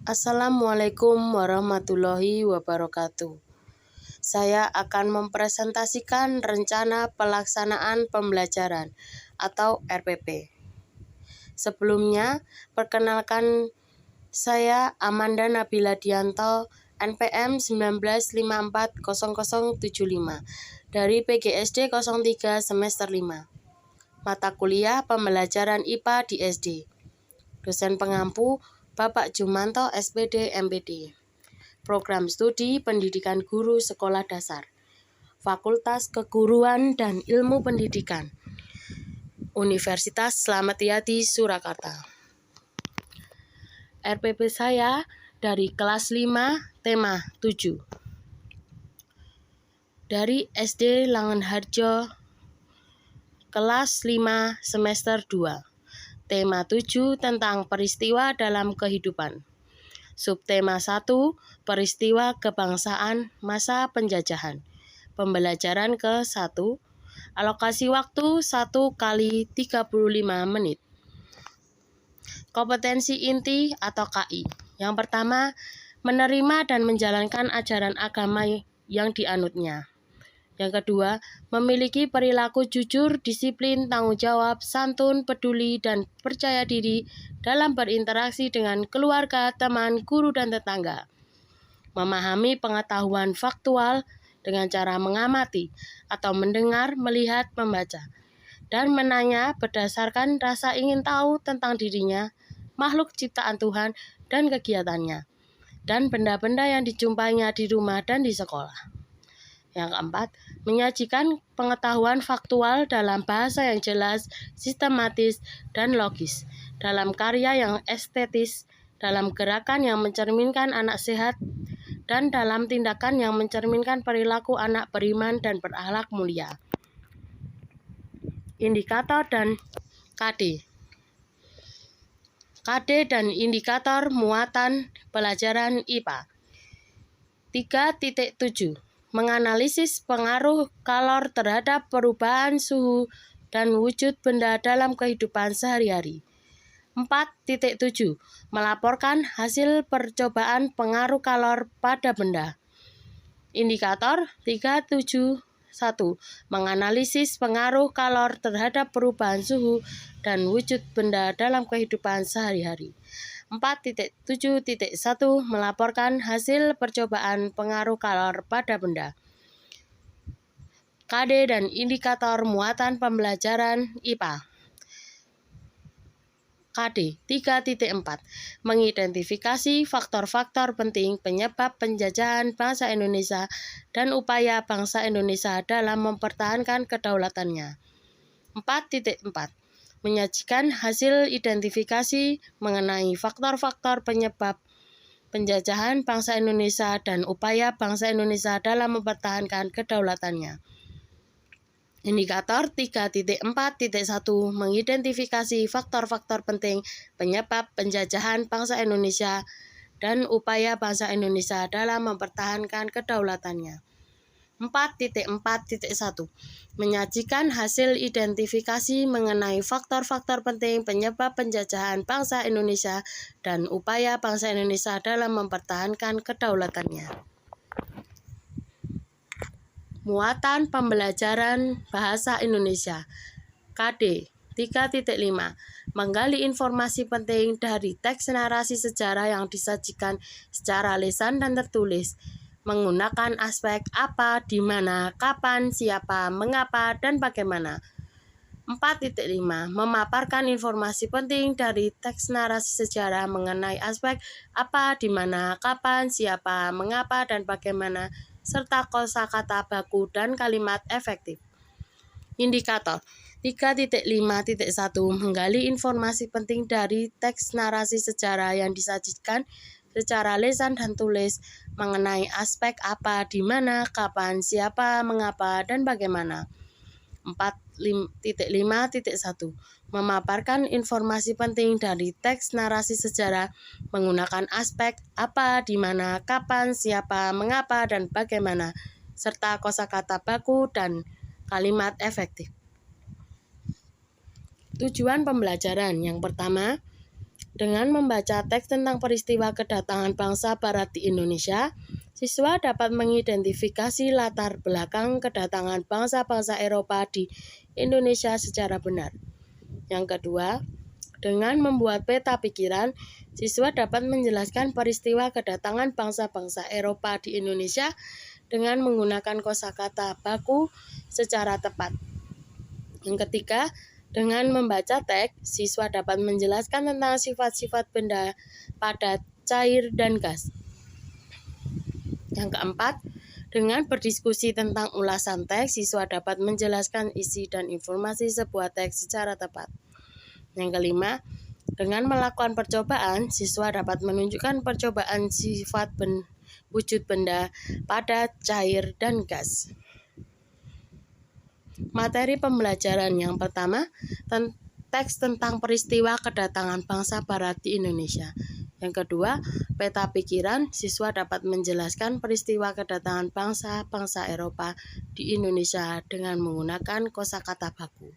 Assalamualaikum warahmatullahi wabarakatuh. Saya akan mempresentasikan rencana pelaksanaan pembelajaran atau RPP. Sebelumnya, perkenalkan saya Amanda Nabila Dianto, NPM 19540075 dari PGSD 03 semester 5. Mata kuliah pembelajaran IPA di SD. Dosen pengampu Bapak Jumanto SPD MPD. Program Studi Pendidikan Guru Sekolah Dasar. Fakultas Keguruan dan Ilmu Pendidikan. Universitas Slamet Riyadi Surakarta. RPP saya dari kelas 5, tema 7. Dari SD Langenharjo, kelas 5, semester 2. Tema 7 tentang peristiwa dalam kehidupan. Subtema 1, peristiwa kebangsaan masa penjajahan. Pembelajaran ke-1, alokasi waktu 1 kali 35 menit. Kompetensi inti atau KI. Yang pertama, menerima dan menjalankan ajaran agama yang dianutnya. Yang kedua, memiliki perilaku jujur, disiplin, tanggung jawab, santun, peduli, dan percaya diri dalam berinteraksi dengan keluarga, teman, guru, dan tetangga. Memahami pengetahuan faktual dengan cara mengamati atau mendengar, melihat, membaca, dan menanya berdasarkan rasa ingin tahu tentang dirinya, makhluk ciptaan Tuhan, dan kegiatannya, dan benda-benda yang dijumpainya di rumah dan di sekolah. Yang keempat, menyajikan pengetahuan faktual dalam bahasa yang jelas, sistematis, dan logis, dalam karya yang estetis, dalam gerakan yang mencerminkan anak sehat, dan dalam tindakan yang mencerminkan perilaku anak beriman dan berakhlak mulia. Indikator dan KD. KD dan indikator muatan pelajaran IPA. 3.7. Menganalisis pengaruh kalor terhadap perubahan suhu dan wujud benda dalam kehidupan sehari-hari. 4.7. Melaporkan hasil percobaan pengaruh kalor pada benda. Indikator 3.7.1. Menganalisis pengaruh kalor terhadap perubahan suhu dan wujud benda dalam kehidupan sehari-hari. 4.7.1. Melaporkan hasil percobaan pengaruh kalor pada benda. KD dan indikator muatan pembelajaran IPA. KD 3.4. Mengidentifikasi faktor-faktor penting penyebab penjajahan bangsa Indonesia dan upaya bangsa Indonesia dalam mempertahankan kedaulatannya. 4.4. Menyajikan hasil identifikasi mengenai faktor-faktor penyebab penjajahan bangsa Indonesia dan upaya bangsa Indonesia dalam mempertahankan kedaulatannya. Indikator 3.4.1. Mengidentifikasi faktor-faktor penting penyebab penjajahan bangsa Indonesia dan upaya bangsa Indonesia dalam mempertahankan kedaulatannya. 4.4.1. Menyajikan hasil identifikasi mengenai faktor-faktor penting penyebab penjajahan bangsa Indonesia dan upaya bangsa Indonesia dalam mempertahankan kedaulatannya. Muatan pembelajaran bahasa Indonesia. KD 3.5. Menggali informasi penting dari teks narasi sejarah yang disajikan secara lisan dan tertulis, menggunakan aspek apa, di mana, kapan, siapa, mengapa, dan bagaimana. 4.5. Memaparkan informasi penting dari teks narasi sejarah mengenai aspek apa, di mana, kapan, siapa, mengapa, dan bagaimana, serta kosakata baku dan kalimat efektif. Indikator 3.5.1. Menggali informasi penting dari teks narasi sejarah yang disajikan secara lisan dan tulis mengenai aspek apa, di mana, kapan, siapa, mengapa, dan bagaimana. 4.5.1. Memaparkan informasi penting dari teks narasi sejarah menggunakan aspek apa, di mana, kapan, siapa, mengapa, dan bagaimana, serta kosakata baku dan kalimat efektif. Tujuan pembelajaran yang pertama, Dengan membaca teks tentang peristiwa kedatangan bangsa Barat di Indonesia, siswa dapat mengidentifikasi latar belakang kedatangan bangsa-bangsa Eropa di Indonesia secara benar. Yang kedua, dengan membuat peta pikiran, siswa dapat menjelaskan peristiwa kedatangan bangsa-bangsa Eropa di Indonesia dengan menggunakan kosakata baku secara tepat. Yang ketiga, dengan membaca teks, siswa dapat menjelaskan tentang sifat-sifat benda padat, cair, dan gas. Yang keempat, dengan berdiskusi tentang ulasan teks, siswa dapat menjelaskan isi dan informasi sebuah teks secara tepat. Yang kelima, dengan melakukan percobaan, siswa dapat menunjukkan percobaan sifat wujud benda padat, cair, dan gas. Materi pembelajaran yang pertama, teks tentang peristiwa kedatangan bangsa Barat di Indonesia. Yang kedua, peta pikiran, siswa dapat menjelaskan peristiwa kedatangan bangsa-bangsa Eropa di Indonesia dengan menggunakan kosakata baku.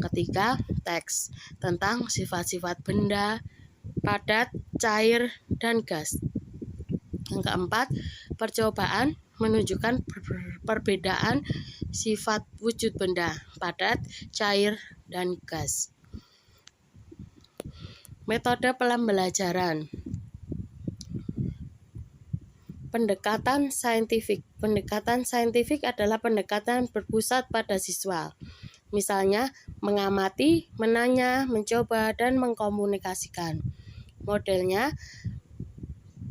Ketiga, teks tentang sifat-sifat benda padat, cair, dan gas. Yang keempat, percobaan menunjukkan perbedaan sifat wujud benda padat, cair, dan gas. Metode pembelajaran. Pendekatan saintifik. Pendekatan saintifik adalah pendekatan berpusat pada siswa. Misalnya, mengamati, menanya, mencoba, dan mengkomunikasikan.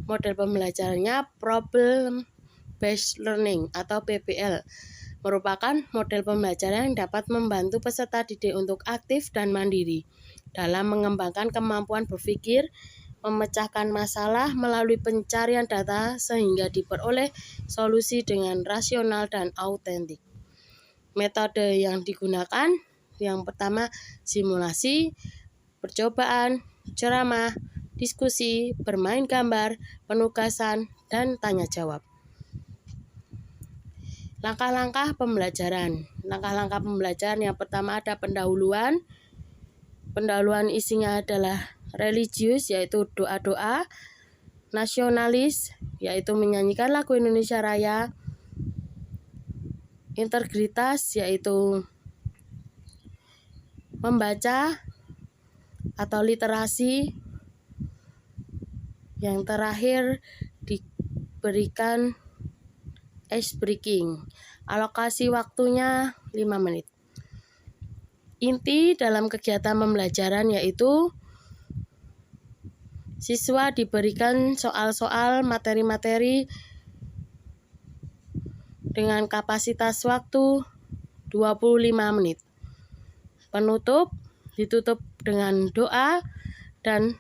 Model pembelajarannya Problem Based Learning atau PBL, merupakan model pembelajaran yang dapat membantu peserta didik untuk aktif dan mandiri dalam mengembangkan kemampuan berpikir, memecahkan masalah melalui pencarian data sehingga diperoleh solusi dengan rasional dan autentik. Metode yang digunakan yang pertama, simulasi, percobaan, ceramah, diskusi, bermain gambar, penugasan, dan tanya jawab. Langkah-langkah pembelajaran. Langkah-langkah pembelajaran yang pertama ada pendahuluan. Pendahuluan isinya adalah religius, yaitu doa-doa. Nasionalis, yaitu menyanyikan lagu Indonesia Raya. Integritas, yaitu membaca atau literasi. Yang terakhir diberikan ice breaking. Alokasi waktunya 5 menit. Inti dalam kegiatan pembelajaran yaitu siswa diberikan soal-soal materi-materi dengan kapasitas waktu 25 menit. Penutup ditutup dengan doa dan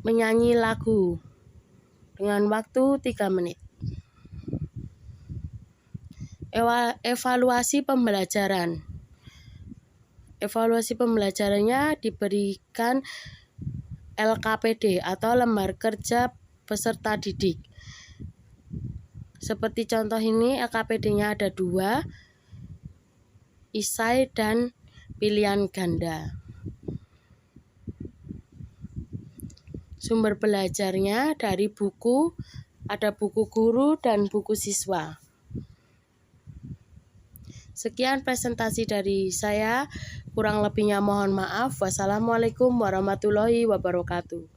menyanyi lagu dengan waktu 3 menit. Evaluasi pembelajaran. Evaluasi pembelajarannya diberikan LKPD atau lembar kerja peserta didik. Seperti contoh ini, LKPD-nya ada 2, esai dan pilihan ganda. Sumber belajarnya dari buku, ada buku guru dan buku siswa. Sekian presentasi dari saya, kurang lebihnya mohon maaf. Wassalamualaikum warahmatullahi wabarakatuh.